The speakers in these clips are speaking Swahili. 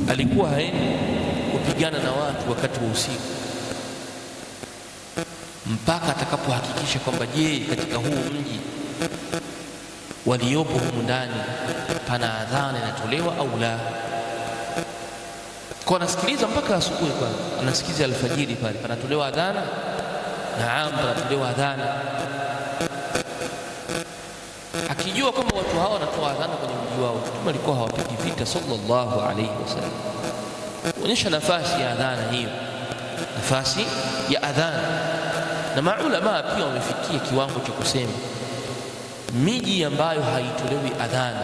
alikuwa haendi kupigana na watu wakati wa usiku mpaka atakapohakikisha kwamba je, katika huu mji waliopo humu ndani pana adhana inatolewa au la. Kwa anasikiliza mpaka asubuhi, kwanza anasikiliza alfajiri pale panatolewa adhana, naam, panatolewa adhana, akijua kwamba watu hao wanatoa adhana kwenye mji wao. Mtume alikuwa hawapigi vita sallallahu alayhi wasallam, kuonyesha nafasi ya adhana hiyo, nafasi ya adhana. Na maulama pia wamefikia kiwango cha kusema miji ambayo haitolewi adhana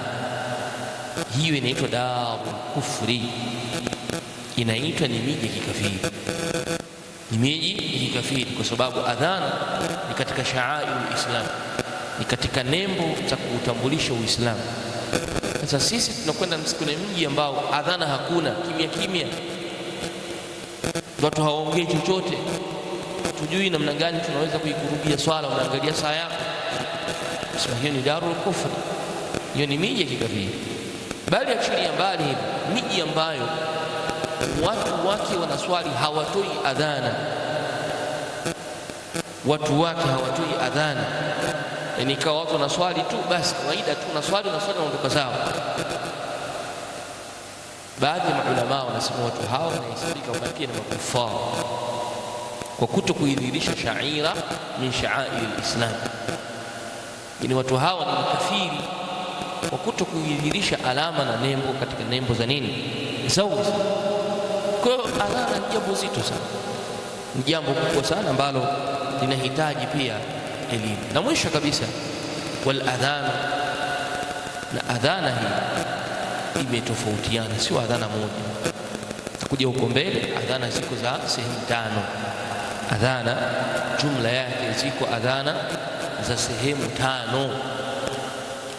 hiyo inaitwa darul kufri, inaitwa ni miji ya kikafiri, ni miji ya kikafiri, kwa sababu adhana ni katika shaairu Islam, ni katika nembo za kuutambulisha Uislamu. Sasa sisi tunakwenda kwenye mji ambao adhana hakuna, kimya kimya, watu hawaongei chochote, tujui namna gani tunaweza kuikurubia swala, unaangalia saa yako. Sema hiyo ni darul kufri, hiyo ni miji ya kikafiri. Bali achilia mbali miji ambayo watu wake wanaswali hawatoi adhana, watu wake hawatoi adhana, yani kwa watu wanaswali tu basi kawaida tu, naswali wanaondoka zao. Baadhi ya maulama wanasema watu hao wanahesabika wanakia na makufar kwa kutokuidhihirisha shaira min sha'air al-Islam. Yani watu hawa ni makafiri kwa kutokuidhihirisha alama na nembo katika nembo za nini, za Uislamu. Kwa hiyo adhana ni jambo zito sana, ni jambo kubwa sana ambalo linahitaji pia elimu. Na mwisho kabisa, wal adhana, na adhana hii imetofautiana, sio adhana moja. Takuja huko mbele, adhana ziko za sehemu 5. Adhana jumla yake ziko adhana za sehemu 5.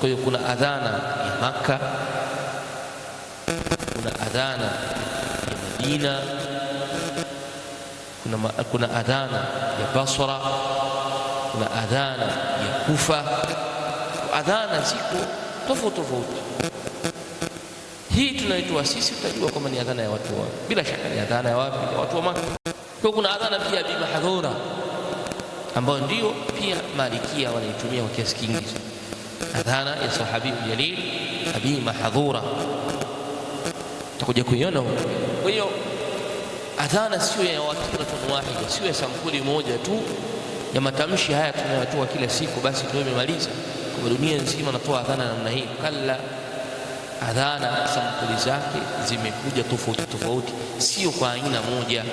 Kwa hiyo kuna adhana ya Makka, kuna adhana ya Madina, kuna adhana ya Basra, kuna adhana ya Kufa. Adhana ziko tofauti. Hii tunaitoa sisi, tutajua kama ni adhana ya watu wa, bila shaka ni adhana ya wapi, ya watu wa Makka. Kwa kuna adhana pia ya Abi Mahdhura ambayo ndio pia Malikia wanaitumia kwa kiasi kingi, adhana ya sahabi jalil Abi Mahdhura, tutakuja kuiona huko. Kwa hiyo adhana sio ya watiratun wahida, sio ya sampuli moja tu ya matamshi haya tunayotoa kila siku basi tumemaliza kwa dunia nzima natoa adhana namna hii. Kalla, adhana sampuli zake zimekuja tofauti, sio kwa aina moja.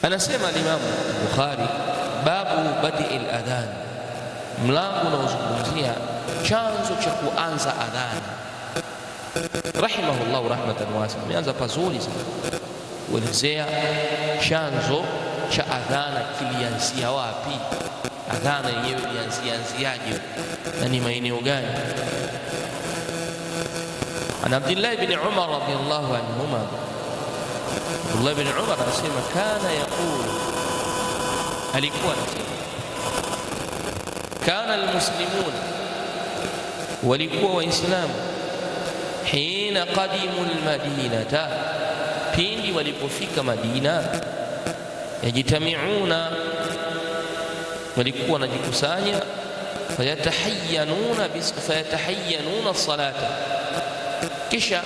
Anasema al-Imam Bukhari, babu badi'il adhan, mlango unaozungumzia chanzo cha kuanza adhana. Rahimahullah rahmatan wasi'a, ameanza pazuri sana kuelezea chanzo cha adhana kilianzia wapi, adhana yenyewe ilianziaje na ni maeneo gani. An Abdullah ibn Umar radiyallahu anhuma, Abdullah ibn Umar anasema kana yaqul, alikuwa anasema kana almuslimun, walikuwa waislamu hina qadimu almadinata, pindi walipofika Madina, yajitamiuna, walikuwa wanajikusanya, fayatahayyanuna salata, kisha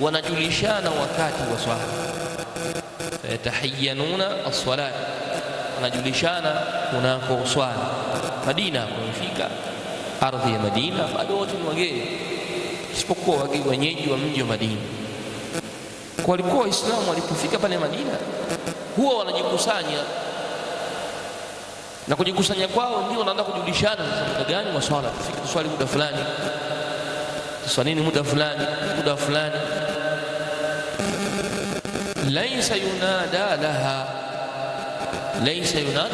wanajulishana wakati wa swala. Fayatahayyanuna as-salat, wanajulishana kunako swala. Madina wamefika, ardhi ya Madina bado wote ni wageni, isipokuwa wageni wenyeji wa mji wa Madina. Kwa walikuwa Waislamu walipofika pale Madina huwa wanajikusanya, na kujikusanya kwao ndio wanaanza kujulishana muda gani wa swala, tufike swali muda fulani, tuswalini muda fulani. Laysa yunada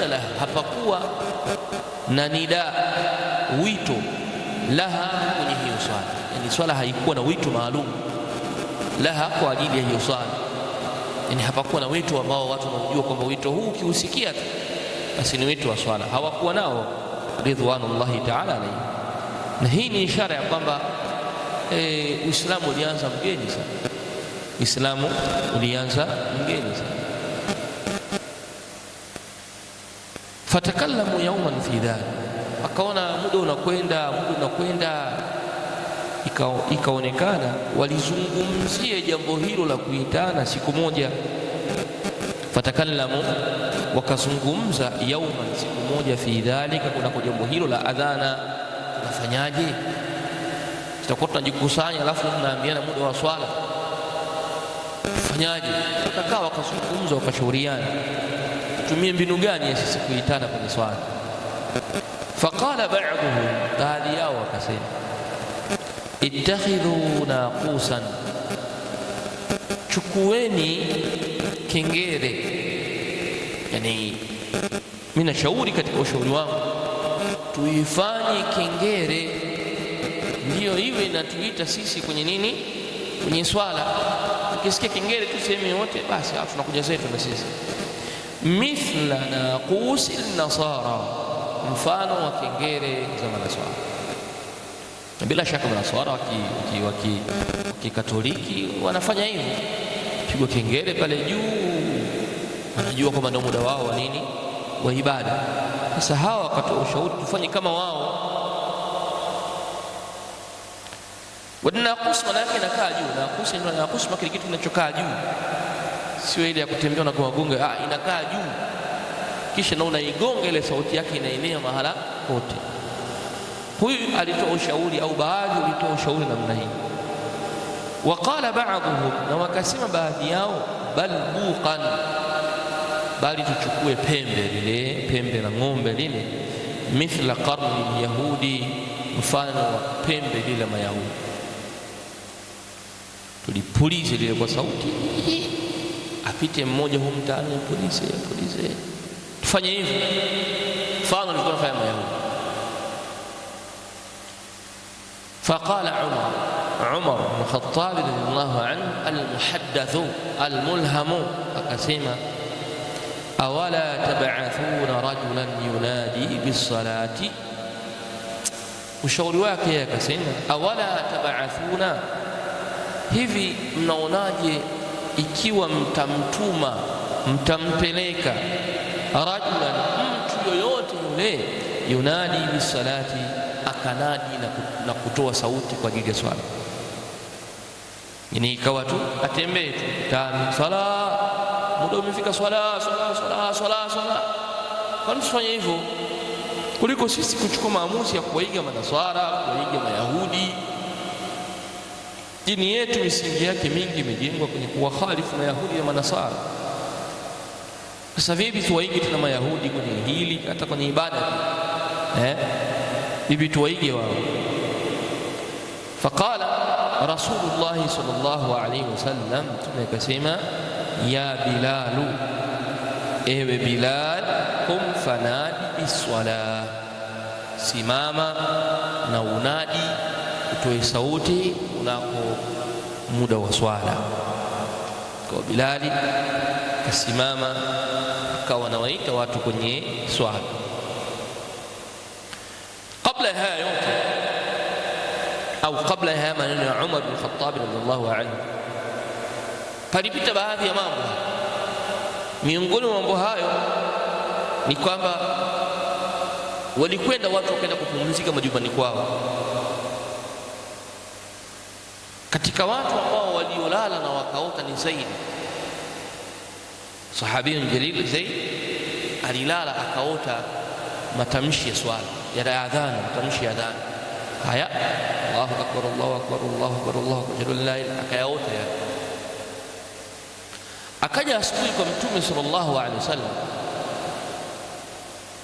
laha, hapakuwa na nida, wito, laha kwenye hiyo swala. Yani swala haikuwa na wito maalum laha kwa ajili ya hiyo swala, yani hapakuwa na wito ambao watu wanajua kwamba wito huu ukiusikia tu basi ni wito wa swala. Hawakuwa nao ridwanullahi ta'ala alayhi. Na hii ni ishara ya kwamba Uislamu ulianza mgeni sana, Uislamu ulianza mgeni sana. Fatakallamu yawman fi dhalik, akaona muda unakwenda, ikaonekana walizungumzie jambo hilo la kuitana siku moja. Fatakallamu, wakazungumza, yawman, siku moja, fi dhalika, kuna jambo hilo la adhana. Tunafanyaje? Tutakuwa tunajikusanya alafu tunaambiana muda wa swala, fanyaje? Wakakaa wakazungumza, wakashauriana tutumie mbinu gani ya sisi kuitana kwenye swala. Faqala ba'duhum, baadhi yao wakasema, ittakhidhu naqusan, chukueni kengere. Yani mimi nashauri katika ushauri wangu tuifanye kengere ndio iwe inatuita sisi kwenye nini, kwenye swala. Ukisikia kengere tu sehemu yote, basi tunakuja zetu na sisi. Mithla naqusil nasara, mfano wa kengele za manaswara. Bila shaka manaswara wa Kikatoliki wanafanya hivyo, pigwa kengele pale juu, wanajua kwamba ndio muda wao wa nini, wa ibada. Sasa hawa wakatoa ushauri tufanye kama wao. Wanakus maana yake inakaa juu, nakus kile kitu kinachokaa juu, sio ile ya kutembea na kuwagonga, inakaa juu, kisha na unaigonga ile sauti yake inaenea mahala pote. Huyu alitoa ushauri au baadhi walitoa ushauri namna hii. Waqala ba'dhum, na wakasema baadhi yao, bal buqan, bali tuchukue pembe la ng'ombe lile, mithla qarni yahudi, mfano wa pembe lile Mayahudi, tulipulize lile kwa sauti, apite mmoja huko mtaani, pulize, tufanye hivyo mfano alikuwa anafanya Mayahudi. فقال عمر بن الخطاب رضي الله عنه المحدث الملهم أكسيما أولا تبعثون رجلا ينادي بالصلاة. ushauri wake akasema, awala tab'athuna, hivi mnaonaje ikiwa mtampeleka rajulan, mtu yoyote yule, yunadi bisalati, akanadi na kutoa sauti kwa ajili ya swala. Yani ikawa tu atembee tu tani, sala, muda umefika, swala. Kwa nini tufanye hivyo kuliko sisi kuchukua maamuzi ya kuwaiga manaswara, kuwaiga Mayahudi? Dini yetu misingi yake mingi imejengwa kwenye kuwakhalifu Mayahudi na manaswara. Sasa vipi tuwaige tena Mayahudi kwenye hili, hata kwenye ibada vipi tuwaige wao? Faqala Rasulullah sallallahu alayhi wasallam, tunakasema, ya Bilalu, ewe Bilal, kum fanadi biswala, simama na unadi, utoe sauti unako muda wa swala. Kwa Bilali kasimama akawa anawaita watu kwenye swala. Kabla haya yote, au kabla haya maneno ya Umar bin Khattab radhiallahu anhu, palipita baadhi ya mambo. Miongoni mwa mambo hayo ni kwamba walikwenda watu wakaenda kupumzika majumbani kwao. Katika watu ambao waliolala na wakaota ni Zaid, sahabiyun jalil. Zaid alilala akaota matamshi ya swala ya adhana, matamshi ya adhana haya, Allahu akbar, Allahu akbar, Allahu akbar, Allahu akbar, la ilaha, akayaota ya. Akaja asubuhi kwa Mtume sallallahu alaihi wasallam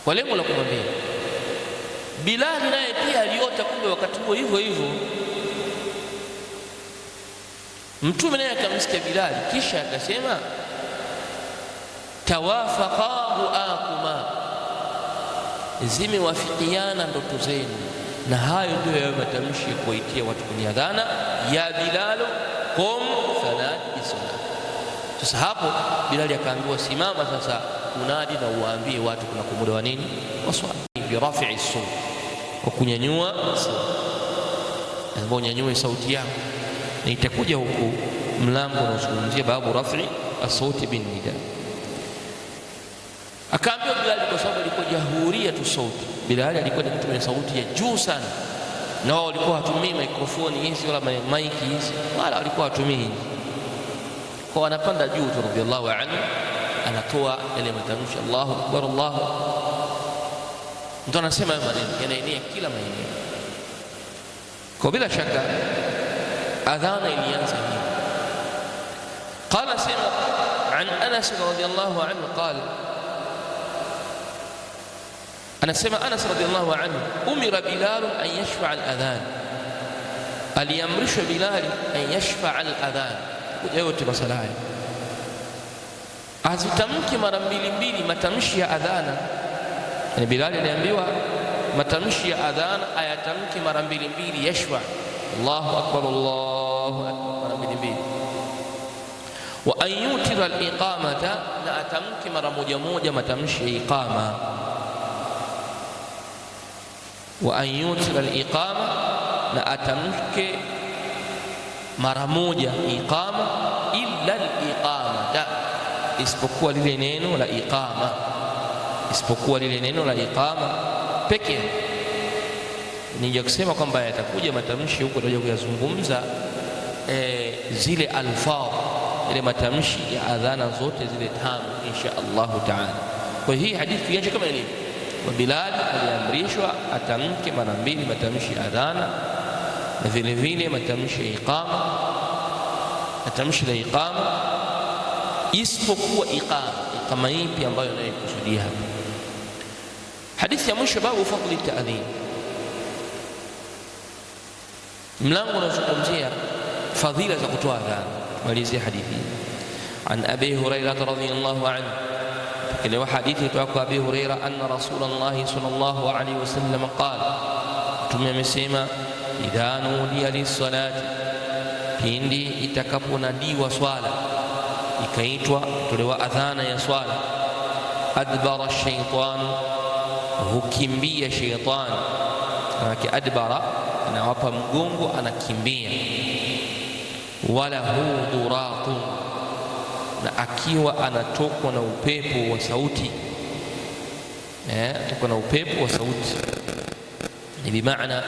kwa lengo la kumwambia. Bilal naye pia aliota kumbe wakati huo hivyo hivyo. Mtume naye akamsikia Bilal, kisha akasema, tawafaqa ru'akuma, zimewafikiana ndoto zenu. Na hayo ndio ya matamshi ya kuitia watu kwenye adhana, ya Bilal qum fanadi bisala. Sasa hapo Bilal akaambiwa, simama sasa unadi na uwaambie watu kuna muda wa nini, wa swala. Bi rafi'i sawt, kwa kunyanyua sauti, ambao nyanyue sauti yako. Na itakuja huku mlango unaozungumzia babu rafi'i as-sauti bin nida. Akaambiwa Bilal kwa sababu alikuwa jahuria tu sauti. Bilal alikuwa ni mtu mwenye sauti ya juu sana, na wao walikuwa hatumii mikrofoni hizi wala maiki hizi, wala walikuwa hatumii, kwa wanapanda juu tu radhiallahu anhu, anatoa ile matamshi Allahu akbar, Allahu. Ndio anasema maneno yanaenea kila maeneo. Kwa bila shaka adhana ilianza hivi. Qala sema an Anas radhiallahu anhu qala, anasema Anas radhiallahu anhu, umira Bilal an yashfa' al-adhan, aliamrishwa Bilal an yashfa' al-adhan, kuja yote masala haya azitamki mara mbili matamshi ya adhana. Yani Bilal aliambiwa matamshi ya adhana ayatamki mara mbili, yashfa' Allahu akbar, Allahu akbar, mara mbili. Wa an yutira al-iqamata, na atamki mara moja matamshi ya iqama. wa an yutila al-iqama, na atamke mara moja iqama, illa al-iqamata, isipokuwa lile neno la iqama, isipokuwa lile neno la iqama pekee. Nije kusema kwamba yatakuja matamshi huko tutaje kuyazungumza zile alfaz, ile matamshi ya adhana zote zile tano insha Allah taala. Kwa hii hadithi yaje kama ilivyo, wa Bilal aliamrishwa atamke mara mbili matamshi ya adhana na vile vile matamshi ya iqama, matamshi la iqama, isipokuwa iqama ipi ambayo anayokusudia hapa. Hadithi ya mwisho, babu fadli ta'dhin, mlango unazungumzia fadhila za kutoa adhana. Malizia hadithi an Abi Hurairah radhiyallahu anhu, ile hadithi kutoka Abi Hurairah anna Rasulullah sallallahu alayhi wasallam qala, Mtume amesema, idha nudiya lis-salati, pindi itakaponadiwa swala, ikaitwa tolewa adhana ya swala, adbara ash-shaytan, hukimbia shaytan. Maana adbara anawapa mgongo, anakimbia. Wala hu duratun, na akiwa anatokwa na upepo wa sauti, tokwa na upepo wa sauti, ni bimaana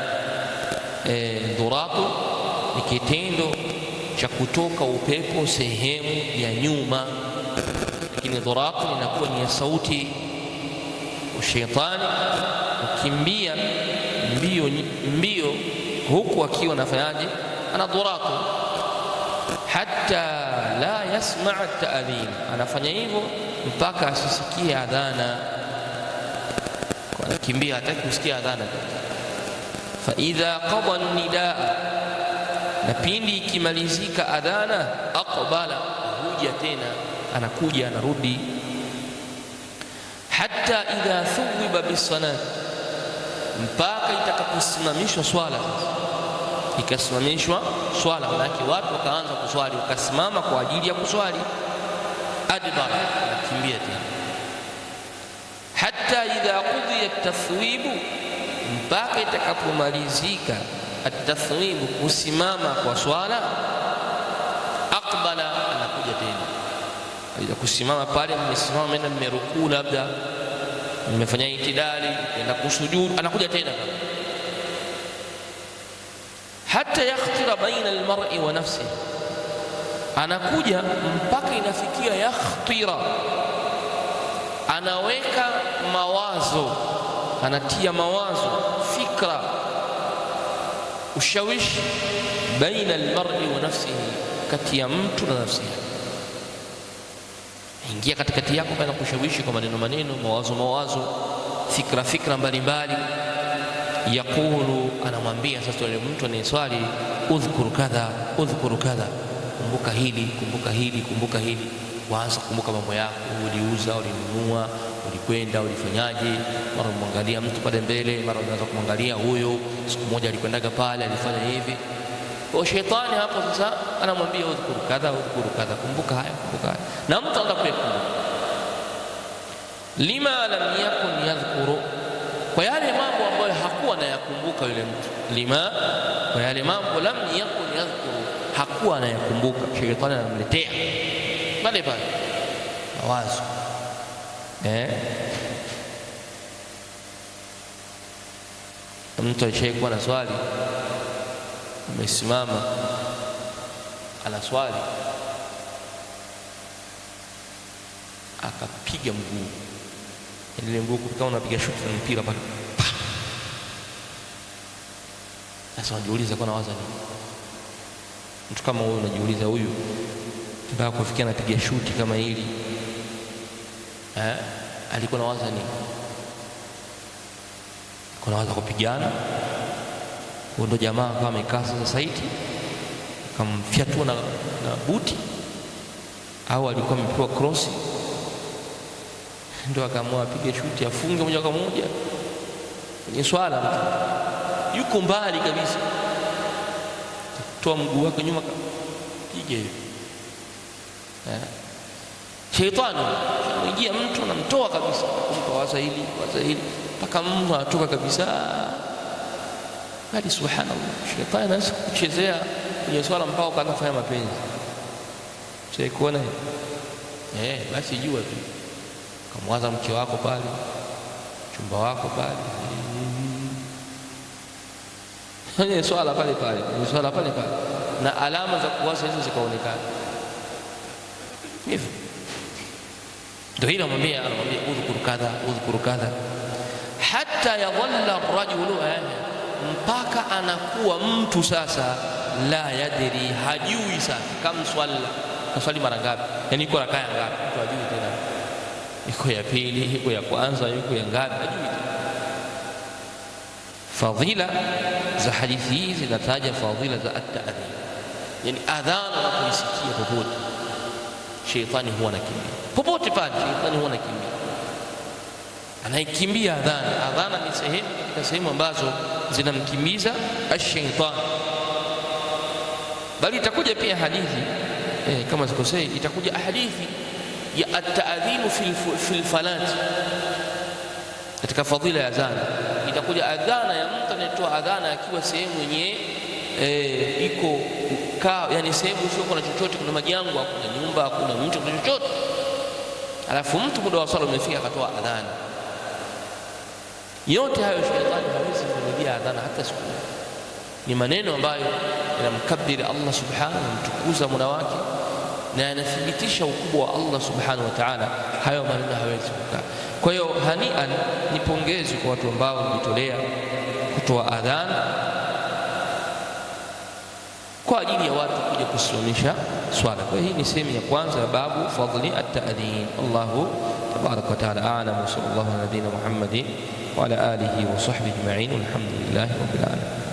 duratu ni kitendo cha kutoka upepo sehemu ya nyuma, lakini duratu inakuwa ni ya sauti. Ushaitani ukimbia mbio huku akiwa anafanyaje? Ana duratu, hatta la yasma' at-ta'dhin, anafanya hivyo mpaka asisikie adhana. Kwa anakimbia, hataki kusikia adhana. Fa idha qada an-nidaa, na pindi ikimalizika adhana, aqbala, huja tena, anakuja anarudi. Hatta idha thuwiba bis-salat, mpaka itakaposimamishwa swala. Ikasimamishwa swala, manake watu wakaanza kuswali, wakasimama kwa ajili ya kuswali, adbara, anakimbia tena. Hatta idha qudiya at-tathwibu, mpaka itakapomalizika at-tathwibu, kusimama kwa swala, aqbala, anakuja tena. Ili kusimama pale, mmesimama mena, mmerukuu, labda mmefanya itidali, kwenda kusujudu, anakuja tena. Hatta yakhtira baina almar'i wa nafsihi, anakuja mpaka inafikia yakhtira, anaweka mawazo, anatia mawazo, fikra, ushawishi, baina almar'i wa nafsihi, kati ya mtu na nafsi yake. Ingia katikati yako kana kushawishi kwa maneno, mawazo, fikra mbalimbali. Yaqulu, anamwambia sasa yule mtu anayeswali, udhkur kadha, kumbuka hili. Waanza kumbuka mambo yako, uliuza, ulinunua, ulikwenda, ulifanyaje. Mara mwangalia mtu pale mbele, mara unaanza kumwangalia huyo, siku moja alikwendaga pale, alifanya hivi. Kwa shetani hapo sasa anamwambia udhkur kadha, kumbuka haya. Na mtu anaanza kuyakumbuka. Lima lam yakun yadhkuru, kwa yale mambo ambayo hakuwa anayakumbuka yule mtu. Lima, kwa yale mambo lam yakun yadhkuru, hakuwa anayakumbuka, shetani anamletea pale mawazo. Mtu alishaikuwa na swali, amesimama ana swali, akapiga mguu, ile mguu kama unapiga shuti na mpira pale. Sasa unajiuliza kwa nawaza nini? Mtu kama huyu unajiuliza, huyu mpaka kufikia anapiga shuti kama hili, alikuwa nawaza nini? Kuna waza kupigana? Ndio jamaa kama amekaa sasa saiti akamfyatua na buti, au alikuwa amepewa cross ndio akaamua apige shuti afunge moja kwa moja kwenye swala? Yuko mbali kabisa, toa mguu wake nyuma pige. Shetani anaingia mtu, anamtoa kabisa, kumpa waza hili mpaka mtu anatoka kabisa, bali subhanallah, shetani anaweza kuchezea kwenye swala mpaka ukaanza kufanya mapenzi. Sasa kuona basi jua tu kamwaza mke wako pale, chumba wako pale, ni swala pale pale, ni swala pale pale, na alama za kuwaza hizo zikaonekana hivyo. Ndio hilo anamwambia udhkuru kadha hatta yadhalla ar-rajulu, mpaka anakuwa mtu sasa la yadri, hajui sasa kama swali mara ngapi, yani iko rakaa ngapi, mtu hajui tena, iko ya pili, iko ya kwanza, iko ya ngapi, hajui tena. Fadhila za hadithi hizi zinataja fadhila za at-ta'dhin, yani adhan unapoisikia popote sheitani huwa anakimbia, popote pale sheitani huwa anakimbia, anaikimbia adhana. Adhana ni sehemu katika sehemu ambazo zinamkimbiza ash-shaytan. Bali itakuja pia hadithi kama sikosei, itakuja hadithi ya at-ta'dhin fil falat, katika fadhila ya adhana itakuja adhana ya mtu anayetoa adhana akiwa sehemu yenye iko yani sehemu sio na chochote, kuna majango, kuna nyumba, kuna mtu, kuna chochote, alafu mtu muda wa swala umefika akatoa adhana. Yote hayo shetani hawezi kurudia adhana hata siku. Ni maneno ambayo yanamkabiri Allah subhanahu, mtukuza Mola wake, na yanathibitisha ukubwa wa Allah subhanahu wa ta'ala. Hayo maneno hawezi kukaa. Kwa hiyo hanian, ni pongezi kwa watu ambao wamejitolea kutoa adhana kwa ajili ya watu kuja kusimamisha swala. Kwa hiyo hii ni sehemu ya kwanza ya babu fadhli at-ta'dhin. Allahu tabaraka wa ta'ala a'lam. Sallallahu ala nabiyyina Muhammadin wa ala alihi wa sahbihi ajma'in. Alhamdulillahi rabbil alamin.